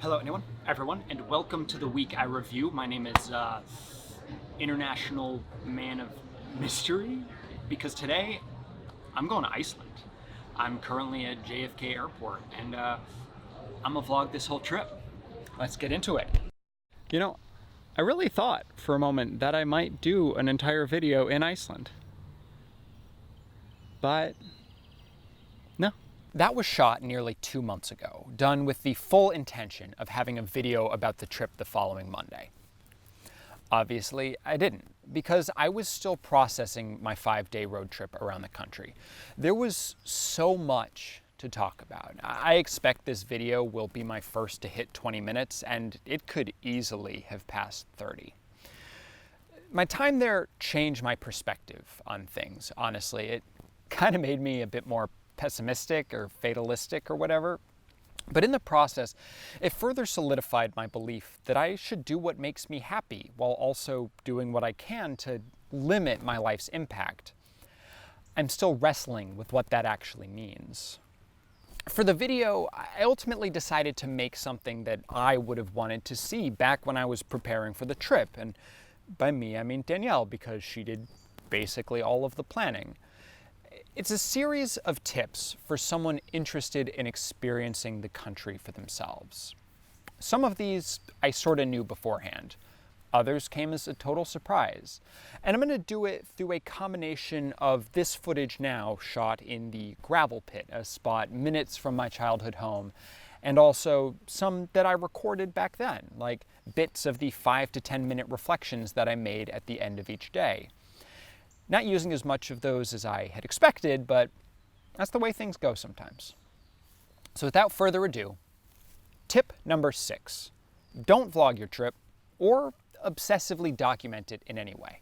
Hello everyone, and welcome to the Week I Review. My name is International Man of Mystery, because today I'm going to Iceland. I'm currently at JFK Airport, and I'm gonna vlog this whole trip. Let's get into it. You know, I really thought for a moment that I might do an entire video in Iceland, but no. That was shot nearly 2 months ago, done with the full intention of having a video about the trip the following Monday. Obviously, I didn't, because I was still processing my 5-day road trip around the country. There was so much to talk about. I expect this video will be my first to hit 20 minutes, and it could easily have passed 30. My time there changed my perspective on things, honestly. It kind of made me a bit more pessimistic or fatalistic or whatever. But in the process, it further solidified my belief that I should do what makes me happy while also doing what I can to limit my life's impact. I'm still wrestling with what that actually means. For the video, I ultimately decided to make something that I would have wanted to see back when I was preparing for the trip. And by me, I mean Danielle, because she did basically all of the planning. It's a series of tips for someone interested in experiencing the country for themselves. Some of these I sort of knew beforehand. Others came as a total surprise. And I'm going to do it through a combination of this footage now shot in the gravel pit, a spot minutes from my childhood home, and also some that I recorded back then, like bits of the 5 to 10 minute reflections that I made at the end of each day. Not using as much of those as I had expected, but that's the way things go sometimes. So without further ado, tip number 6. Don't vlog your trip or obsessively document it in any way.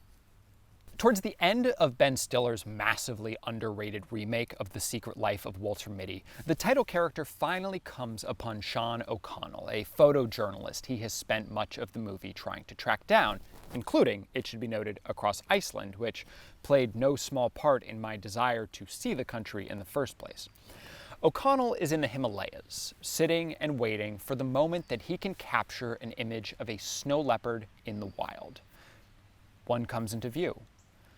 Towards the end of Ben Stiller's massively underrated remake of The Secret Life of Walter Mitty, the title character finally comes upon Sean O'Connell, a photojournalist he has spent much of the movie trying to track down, including, it should be noted, across Iceland, which played no small part in my desire to see the country in the first place. O'Connell is in the Himalayas, sitting and waiting for the moment that he can capture an image of a snow leopard in the wild. One comes into view.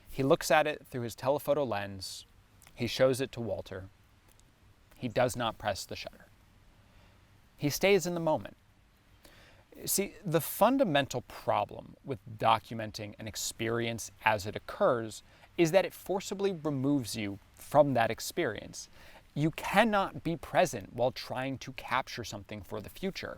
He looks at it through his telephoto lens. He shows it to Walter. He does not press the shutter. He stays in the moment. See, the fundamental problem with documenting an experience as it occurs is that it forcibly removes you from that experience. You cannot be present while trying to capture something for the future.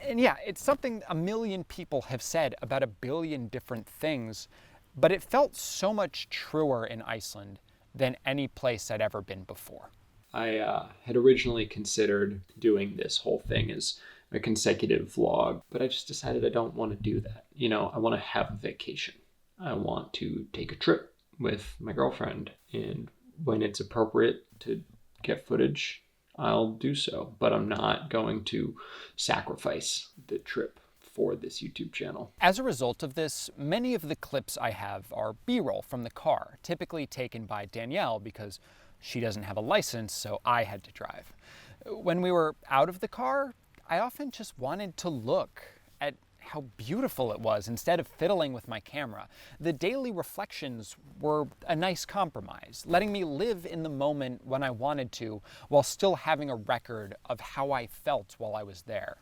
And yeah, it's something a million people have said about a billion different things, but it felt so much truer in Iceland than any place I'd ever been before. I had originally considered doing this whole thing as a consecutive vlog, but I just decided I don't want to do that. You know, I want to have a vacation. I want to take a trip with my girlfriend, and when it's appropriate to get footage, I'll do so, but I'm not going to sacrifice the trip for this YouTube channel. As a result of this, many of the clips I have are B-roll from the car, typically taken by Danielle because she doesn't have a license, so I had to drive. When we were out of the car, I often just wanted to look at how beautiful it was instead of fiddling with my camera. The daily reflections were a nice compromise, letting me live in the moment when I wanted to, while still having a record of how I felt while I was there.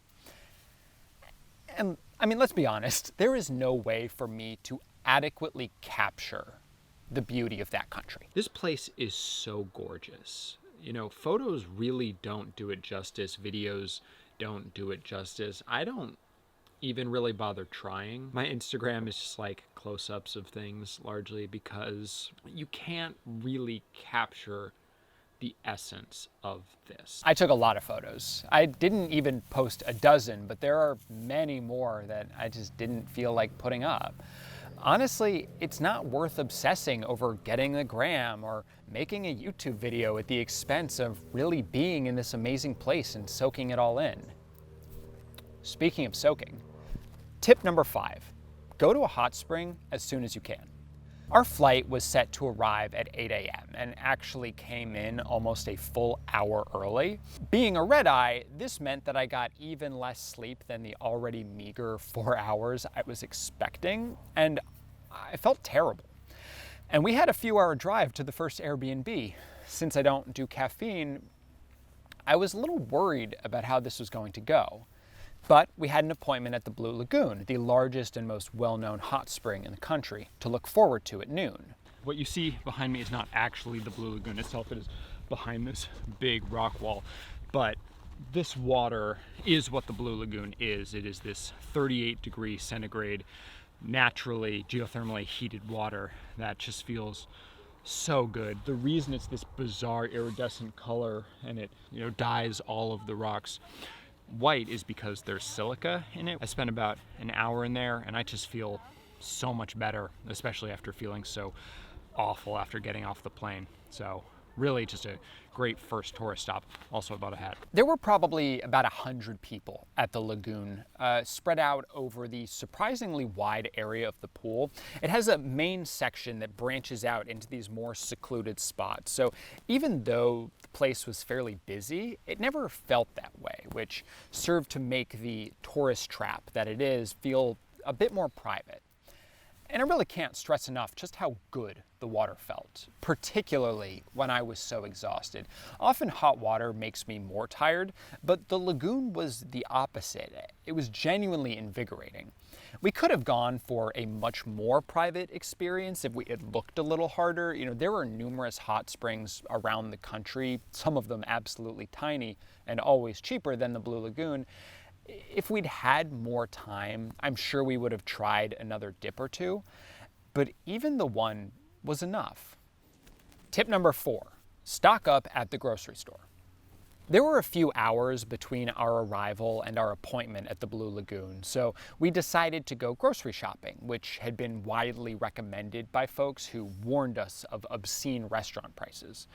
And I mean, let's be honest, there is no way for me to adequately capture the beauty of that country. This place is so gorgeous. You know, photos really don't do it justice. Videos don't do it justice. I don't even really bother trying. My Instagram is just like close-ups of things, largely because you can't really capture the essence of this. I took a lot of photos. I didn't even post a dozen, but there are many more that I just didn't feel like putting up. Honestly, it's not worth obsessing over getting the gram or making a YouTube video at the expense of really being in this amazing place and soaking it all in. Speaking of soaking, tip number 5, go to a hot spring as soon as you can. Our flight was set to arrive at 8 a.m. and actually came in almost a full hour early. Being a red-eye, this meant that I got even less sleep than the already meager 4 hours I was expecting, and I felt terrible. And we had a few-hour drive to the first Airbnb. Since I don't do caffeine, I was a little worried about how this was going to go. But we had an appointment at the Blue Lagoon, the largest and most well-known hot spring in the country, to look forward to at noon. What you see behind me is not actually the Blue Lagoon itself. It is behind this big rock wall. But this water is what the Blue Lagoon is. It is this 38-degree centigrade, naturally, geothermally heated water that just feels so good. The reason it's this bizarre iridescent color and it, dyes all of the rocks white is because there's silica in it. I spent about an hour in there and I just feel so much better, especially after feeling so awful after getting off the plane. So really just a great first tourist stop. Also bought a hat. There were probably about 100 people at the lagoon, spread out over the surprisingly wide area of the pool. It has a main section that branches out into these more secluded spots. So even though the place was fairly busy, it never felt that way, which served to make the tourist trap that it is feel a bit more private. And I really can't stress enough just how good the water felt, particularly when I was so exhausted. Often hot water makes me more tired, but the lagoon was the opposite. It was genuinely invigorating. We could have gone for a much more private experience if we had looked a little harder. There were numerous hot springs around the country, some of them absolutely tiny and always cheaper than the Blue Lagoon. If we'd had more time, I'm sure we would have tried another dip or two, but even the one was enough. Tip number 4, stock up at the grocery store. There were a few hours between our arrival and our appointment at the Blue Lagoon, so we decided to go grocery shopping, which had been widely recommended by folks who warned us of obscene restaurant prices.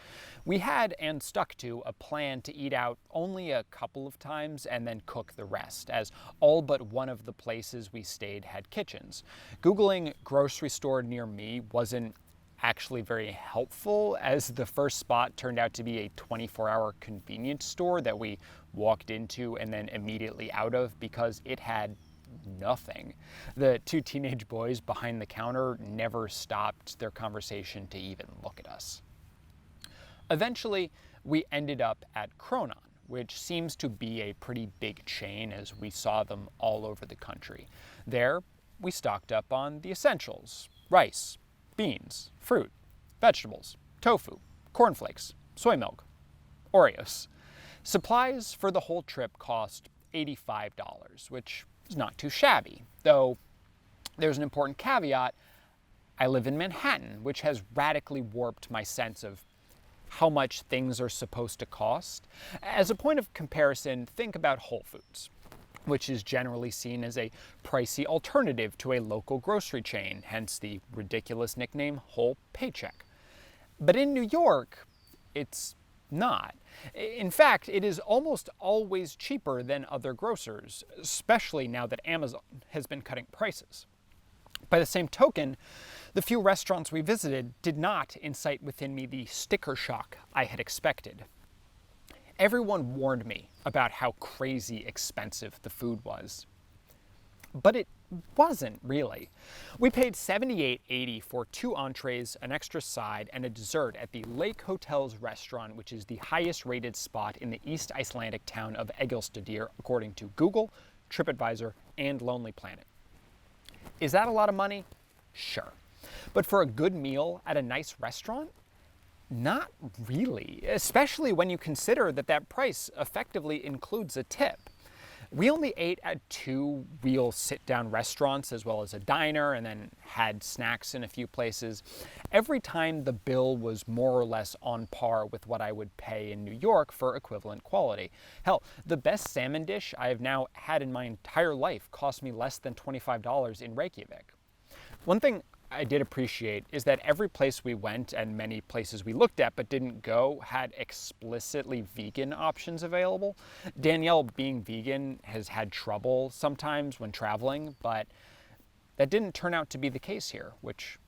We had and stuck to a plan to eat out only a couple of times and then cook the rest, as all but one of the places we stayed had kitchens. Googling grocery store near me wasn't actually very helpful, as the first spot turned out to be a 24-hour convenience store that we walked into and then immediately out of because it had nothing. The 2 teenage boys behind the counter never stopped their conversation to even look at us. Eventually, we ended up at Kronon, which seems to be a pretty big chain as we saw them all over the country. There, we stocked up on the essentials: rice, beans, fruit, vegetables, tofu, cornflakes, soy milk, Oreos. Supplies for the whole trip cost $85, which is not too shabby, though there's an important caveat. I live in Manhattan, which has radically warped my sense of how much things are supposed to cost. As a point of comparison, think about Whole Foods, which is generally seen as a pricey alternative to a local grocery chain, hence the ridiculous nickname Whole Paycheck. But in New York, it's not. In fact, it is almost always cheaper than other grocers, especially now that Amazon has been cutting prices. By the same token, the few restaurants we visited did not incite within me the sticker shock I had expected. Everyone warned me about how crazy expensive the food was. But it wasn't really. We paid $78.80 for 2 entrees, an extra side, and a dessert at the Lake Hotel's restaurant, which is the highest rated spot in the East Icelandic town of Egilsstadir, according to Google, TripAdvisor, and Lonely Planet. Is that a lot of money? Sure. But for a good meal at a nice restaurant? Not really, especially when you consider that price effectively includes a tip. We only ate at 2 real sit-down restaurants as well as a diner, and then had snacks in a few places. Every time the bill was more or less on par with what I would pay in New York for equivalent quality. Hell, the best salmon dish I have now had in my entire life cost me less than $25 in Reykjavik. One thing I did appreciate is that every place we went and many places we looked at but didn't go had explicitly vegan options available. Danielle, being vegan, has had trouble sometimes when traveling, but that didn't turn out to be the case here, which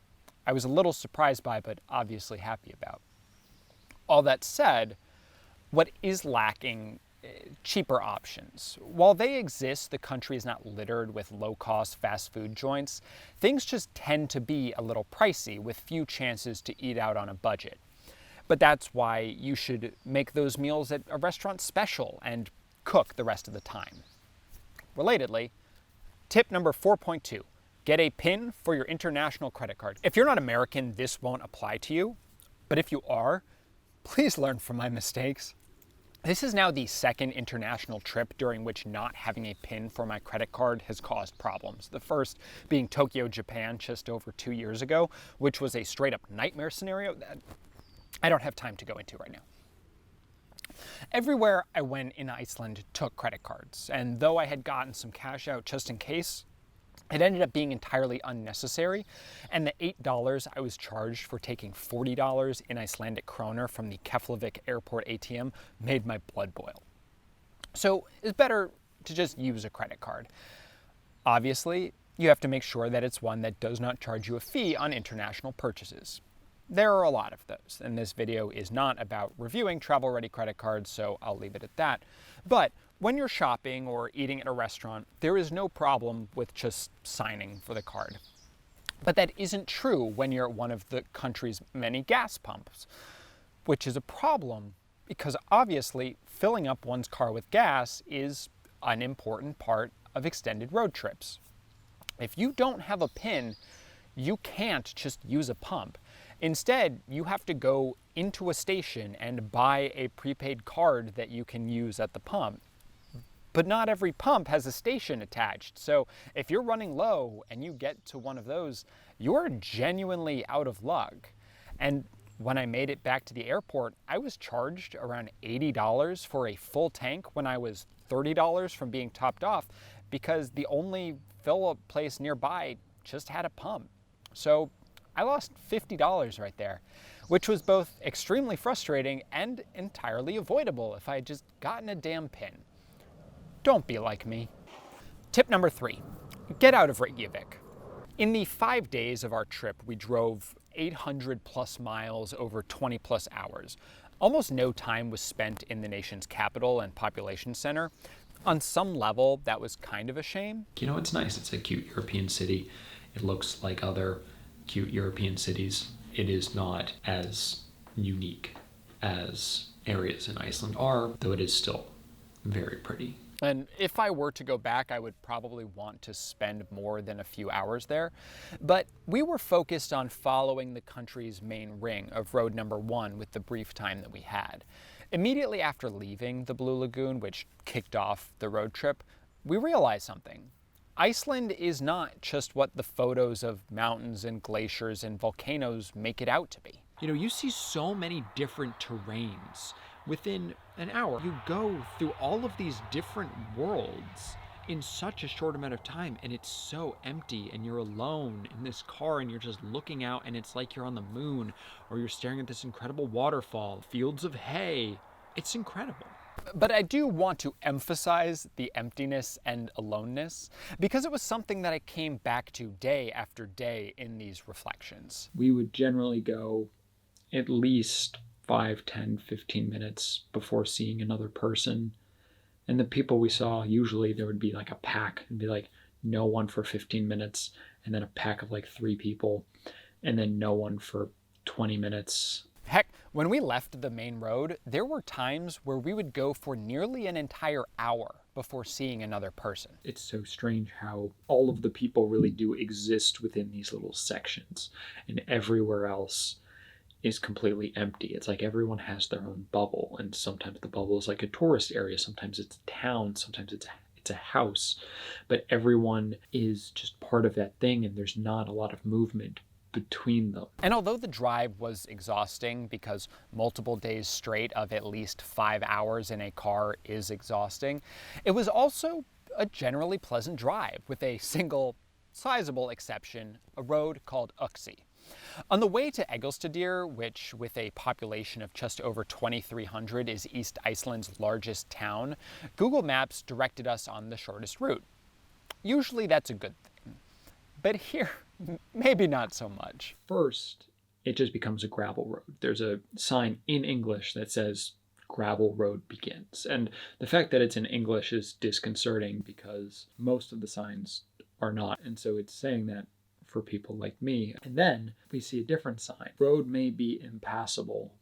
I was a little surprised by, but obviously happy about. All that said, what is lacking? Cheaper options. While they exist, the country is not littered with low-cost fast food joints. Things just tend to be a little pricey with few chances to eat out on a budget. But that's why you should make those meals at a restaurant special and cook the rest of the time. Relatedly, tip number 4.2, get a PIN for your international credit card. If you're not American, this won't apply to you, but if you are, please learn from my mistakes. This is now the second international trip during which not having a PIN for my credit card has caused problems. The first being Tokyo, Japan, just over 2 years ago, which was a straight up nightmare scenario that I don't have time to go into right now. Everywhere I went in Iceland took credit cards, and though I had gotten some cash out just in case, it ended up being entirely unnecessary, and the $8 I was charged for taking $40 in Icelandic kroner from the Keflavik airport ATM made my blood boil. So it's better to just use a credit card. Obviously, you have to make sure that it's one that does not charge you a fee on international purchases. There are a lot of those, and this video is not about reviewing travel-ready credit cards, so I'll leave it at that. But when you're shopping or eating at a restaurant, there is no problem with just signing for the card. But that isn't true when you're at one of the country's many gas pumps, which is a problem because obviously filling up one's car with gas is an important part of extended road trips. If you don't have a PIN, you can't just use a pump. Instead, you have to go into a station and buy a prepaid card that you can use at the pump. But not every pump has a station attached. So if you're running low and you get to one of those, you're genuinely out of luck. And when I made it back to the airport, I was charged around $80 for a full tank when I was $30 from being topped off because the only fill-up place nearby just had a pump. So I lost $50 right there, which was both extremely frustrating and entirely avoidable if I had just gotten a damn PIN. Don't be like me. Tip number 3, get out of Reykjavik. In the 5 days of our trip, we drove 800 plus miles over 20 plus hours. Almost no time was spent in the nation's capital and population center. On some level, that was kind of a shame. You know, it's nice. It's a cute European city. It looks like other cute European cities. It is not as unique as areas in Iceland are, though it is still very pretty. And if I were to go back, I would probably want to spend more than a few hours there. But we were focused on following the country's main ring of road number 1 with the brief time that we had. Immediately after leaving the Blue Lagoon, which kicked off the road trip, we realized something. Iceland is not just what the photos of mountains and glaciers and volcanoes make it out to be. You know, you see so many different terrains within an hour. You go through all of these different worlds in such a short amount of time, and it's so empty, and you're alone in this car and you're just looking out and it's like you're on the moon, or you're staring at this incredible waterfall, fields of hay. It's incredible. But I do want to emphasize the emptiness and aloneness because it was something that I came back to day after day in these reflections. We would generally go at least 5, 10, 15 minutes before seeing another person. And the people we saw, usually there would be like a pack and be like no one for 15 minutes, and then a pack of like 3 people, and then no one for 20 minutes. Heck, when we left the main road, there were times where we would go for nearly an entire hour before seeing another person. It's so strange how all of the people really do exist within these little sections, and everywhere else is completely empty. It's like everyone has their own bubble, and sometimes the bubble is like a tourist area, sometimes it's a town, sometimes it's a house, but everyone is just part of that thing, and there's not a lot of movement between them. And although the drive was exhausting because multiple days straight of at least 5 hours in a car is exhausting, it was also a generally pleasant drive with a single sizable exception, a road called Uxie. On the way to Egilsstadir, which with a population of just over 2,300 is East Iceland's largest town, Google Maps directed us on the shortest route. Usually that's a good thing. But here maybe not so much. First, it just becomes a gravel road. There's a sign in English that says gravel road begins. And the fact that it's in English is disconcerting because most of the signs are not. And so it's saying that for people like me. And then we see a different sign. Road may be impassable.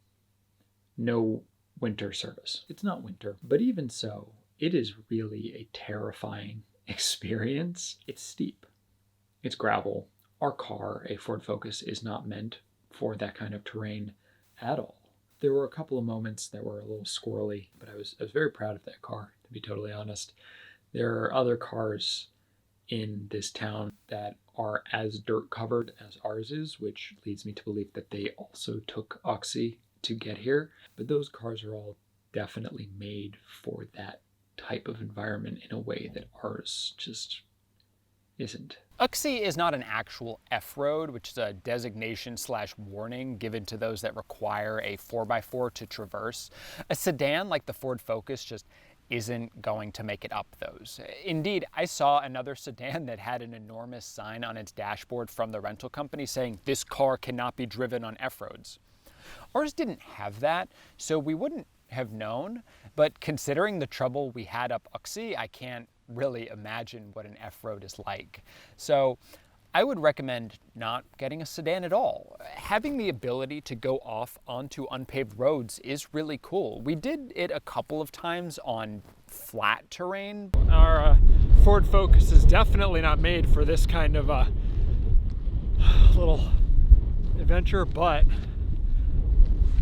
No winter service. It's not winter, but even so, it is really a terrifying experience. It's steep. It's gravel. Our car, a Ford Focus, is not meant for that kind of terrain at all. There were a couple of moments that were a little squirrely, but I was very proud of that car, to be totally honest. There are other cars in this town that are as dirt covered as ours is, which leads me to believe that they also took Oxy to get here. But those cars are all definitely made for that type of environment in a way that ours just isn't. Uxie is not an actual F-road, which is a designation/warning given to those that require a 4x4 to traverse. A sedan like the Ford Focus just isn't going to make it up those. Indeed, I saw another sedan that had an enormous sign on its dashboard from the rental company saying, "This car cannot be driven on F-roads." Ours didn't have that, so we wouldn't have known, but considering the trouble we had up Uxie, I can't really imagine what an F-road is like. So I would recommend not getting a sedan at all. Having the ability to go off onto unpaved roads is really cool. We did it a couple of times on flat terrain. Our Ford Focus is definitely not made for this kind of little adventure, but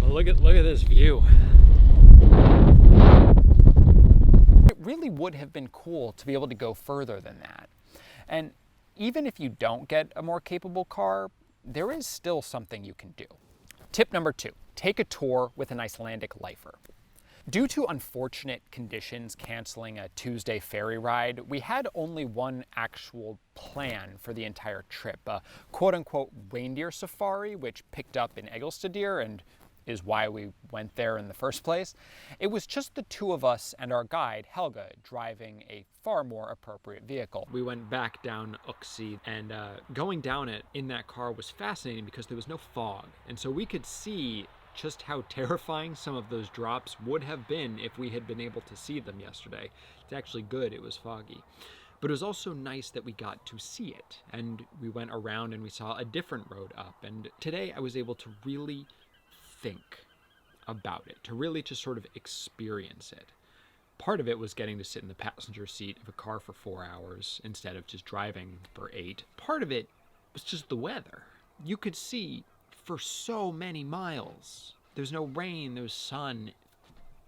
look at this view. It really would have been cool to be able to go further than that. And even if you don't get a more capable car, there is still something you can do. Tip number 2, take a tour with an Icelandic lifer. Due to unfortunate conditions canceling a Tuesday ferry ride, we had only one actual plan for the entire trip, a quote-unquote reindeer safari, which picked up in Egilstadir and is why we went there in the first place. It was just the two of us and our guide, Helga, driving a far more appropriate vehicle. We went back down Uxie, and going down it in that car was fascinating because there was no fog. And so we could see just how terrifying some of those drops would have been if we had been able to see them yesterday. It's actually good it was foggy. But it was also nice that we got to see it. And we went around and we saw a different road up. And today I was able to really think about it, to really just sort of experience it. Part of it was getting to sit in the passenger seat of a car for 4 hours instead of just driving for 8. Part of it was just the weather. You could see for so many miles. There's no rain, there's sun.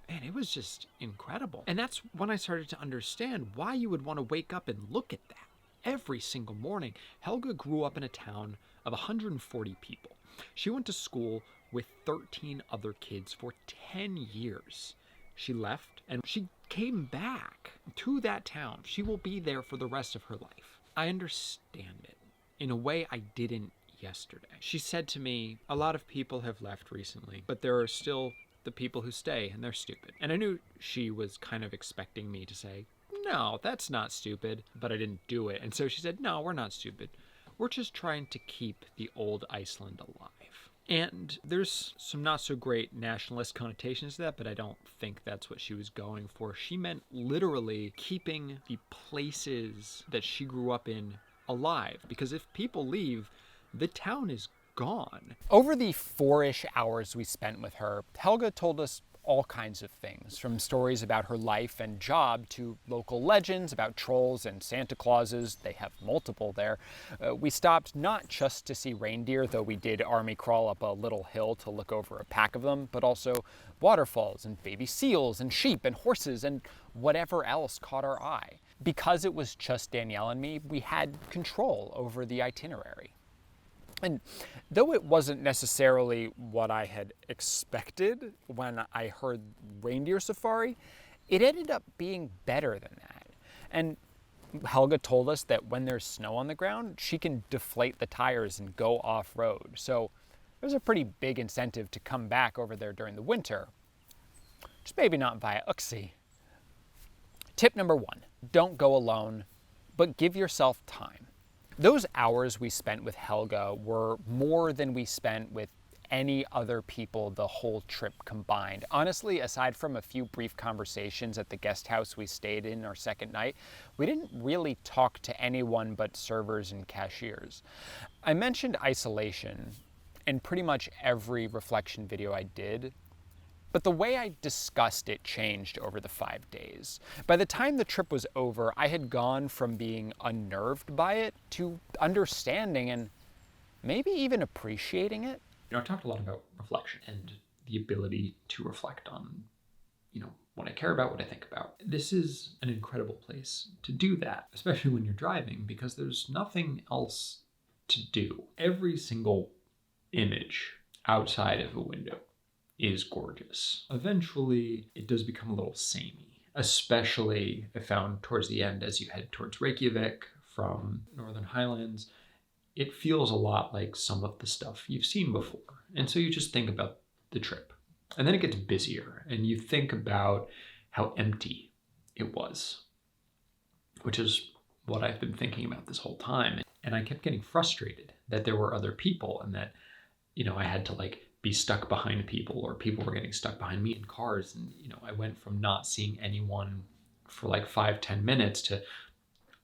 Man, it was just incredible. And that's when I started to understand why you would want to wake up and look at that every single morning. Helga grew up in a town of 140 people. She went to school with 13 other kids for 10 years. She left and she came back to that town. She will be there for the rest of her life. I understand it in a way I didn't yesterday. She said to me, a lot of people have left recently, but there are still the people who stay and they're stupid. And I knew she was kind of expecting me to say, no, that's not stupid, but I didn't do it. And so she said, no, we're not stupid. We're just trying to keep the old Iceland alive. And there's some not so great nationalist connotations to that, but I don't think that's what she was going for. She meant literally keeping the places that she grew up in alive. Because if people leave, the town is gone. Over the 4-ish hours we spent with her, Helga told us all kinds of things, from stories about her life and job to local legends about trolls and Santa Clauses. They have multiple there. We stopped not just to see reindeer, though we did army crawl up a little hill to look over a pack of them, but also waterfalls and baby seals and sheep and horses and whatever else caught our eye. Because it was just Danielle and me, we had control over the itinerary. And though it wasn't necessarily what I had expected when I heard reindeer safari, it ended up being better than that. And Helga told us that when there's snow on the ground, she can deflate the tires and go off-road. So it was a pretty big incentive to come back over there during the winter. Just maybe not via Uxie. Tip number 1, don't go alone, but give yourself time. Those hours we spent with Helga were more than we spent with any other people the whole trip combined. Honestly, aside from a few brief conversations at the guest house we stayed in our second night, we didn't really talk to anyone but servers and cashiers. I mentioned isolation in pretty much every reflection video I did, but the way I discussed it changed over the 5 days. By the time the trip was over, I had gone from being unnerved by it to understanding and maybe even appreciating it. I talked a lot about reflection and the ability to reflect on, what I care about, what I think about. This is an incredible place to do that, especially when you're driving, because there's nothing else to do. Every single image outside of a window is gorgeous. Eventually, it does become a little samey, especially I found towards the end as you head towards Reykjavik from Northern Highlands. It feels a lot like some of the stuff you've seen before. And so you just think about the trip. And then it gets busier and you think about how empty it was, which is what I've been thinking about this whole time. And I kept getting frustrated that there were other people and that, I had to be stuck behind people or people were getting stuck behind me in cars. And, I went from not seeing anyone for 5-10 minutes to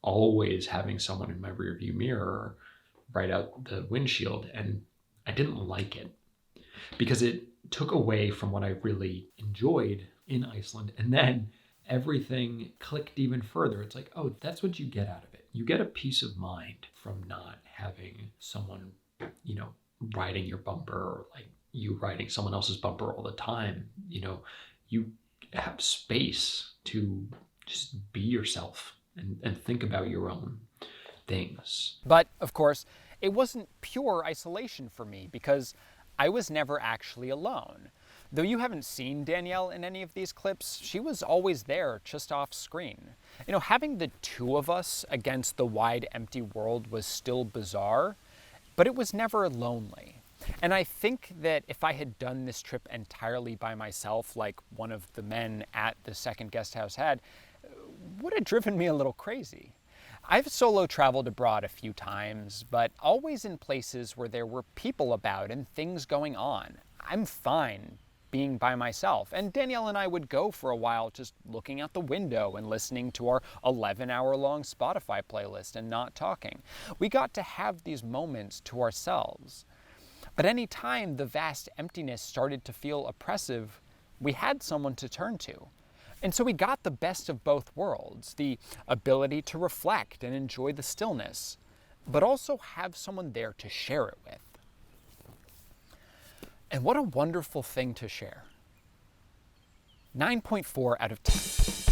always having someone in my rearview mirror right out the windshield, and I didn't like it because it took away from what I really enjoyed in Iceland. And then everything clicked even further. It's oh, that's what you get out of it. You get a peace of mind from not having someone, riding your bumper or you riding someone else's bumper all the time. You have space to just be yourself and think about your own things. But, of course, it wasn't pure isolation for me because I was never actually alone. Though you haven't seen Danielle in any of these clips, she was always there, just off screen. Having the two of us against the wide, empty world was still bizarre, but it was never lonely. And I think that if I had done this trip entirely by myself, like one of the men at the second guest house had, would have driven me a little crazy. I've solo traveled abroad a few times, but always in places where there were people about and things going on. I'm fine being by myself, and Danielle and I would go for a while just looking out the window and listening to our 11-hour-long Spotify playlist and not talking. We got to have these moments to ourselves. But any time the vast emptiness started to feel oppressive, we had someone to turn to. And so we got the best of both worlds, the ability to reflect and enjoy the stillness, but also have someone there to share it with. And what a wonderful thing to share. 9.4 out of 10.